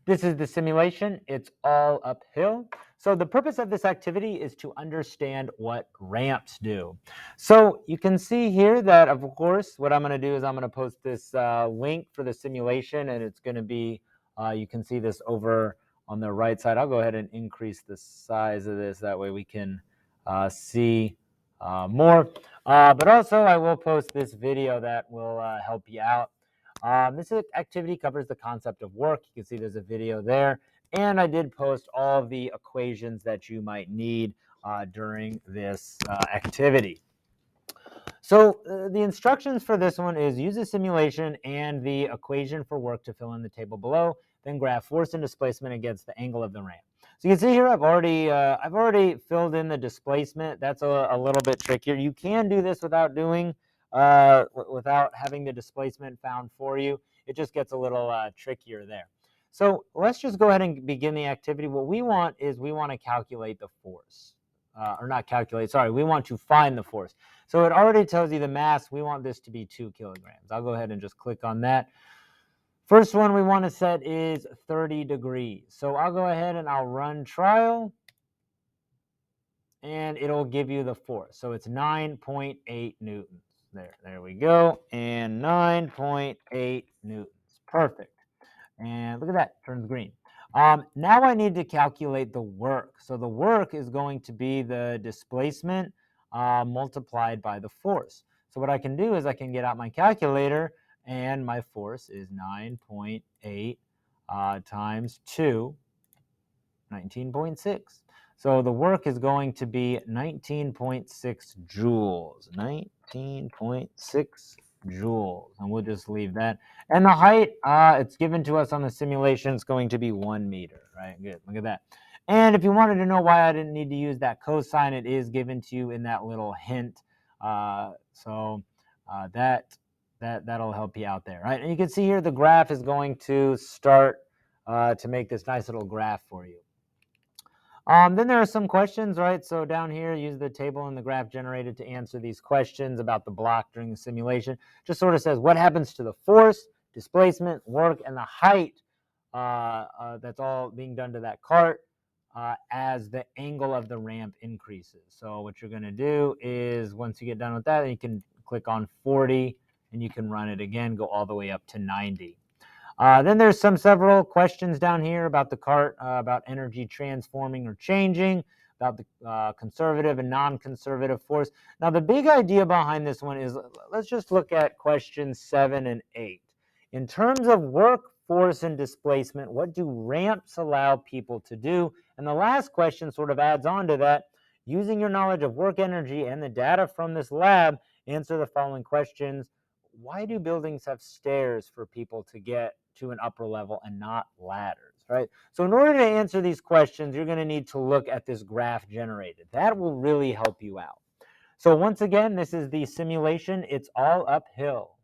This is the simulation. It's all uphill. So the purpose of this activity is to understand what ramps do. So you can see here that, of course, what I'm going to do is I'm going to post this link for the simulation, and it's going to be, you can see this over on the right side. I'll go ahead and increase the size of this. That way we can see more. But also I will post this video that will help you out. This activity covers the concept of work. You can see there's a video there. And I did post all of the equations that you might need during this activity. So the instructions for this one is use a simulation and the equation for work to fill in the table below, then graph force and displacement against the angle of the ramp. So you can see here I've already filled in the displacement. That's a little bit trickier. You can do this without doing without having the displacement found for you. It just gets a little trickier there. So let's just go ahead and begin the activity. What we want is we want to calculate the force. Or not calculate, sorry, we want to find the force. So it already tells you the mass. We want this to be 2 kilograms. I'll go ahead and just click on that. First one we want to set is 30 degrees. So I'll go ahead and I'll run trial, and it'll give you the force. So it's 9.8 newtons. There we go. And 9.8 newtons. Perfect. And look at that, turns green. Now I need to calculate the work. So the work is going to be the displacement multiplied by the force. So what I can do is I can get out my calculator, and my force is 9.8 times 2, 19.6. So the work is going to be 19.6 joules. 19.6 joules, and we'll just leave that. And the height, it's given to us on the simulation, it's going to be 1 meter, right? Good, look at that. And if you wanted to know why I didn't need to use that cosine, it is given to you in that little hint. That'll help you out there, right? And you can see here the graph is going to start to make this nice little graph for you. Then there are some questions, right? So down here, use the table and the graph generated to answer these questions about the block during the simulation. Just sort of says what happens to the force, displacement, work, and the height that's all being done to that cart as the angle of the ramp increases. So what you're going to do is once you get done with that, you can click on 40 and you can run it again, go all the way up to 90. Then there's several questions down here about the cart, about energy transforming or changing, about the conservative and non-conservative force. Now, the big idea behind this one is, let's just look at questions 7 and 8. In terms of work, force, and displacement, what do ramps allow people to do? And the last question sort of adds on to that. Using your knowledge of work energy and the data from this lab, answer the following questions. Why do buildings have stairs for people to get to an upper level and not ladders, right? So in order to answer these questions, you're going to need to look at this graph generated. That will really help you out. So once again, this is the simulation. It's all uphill.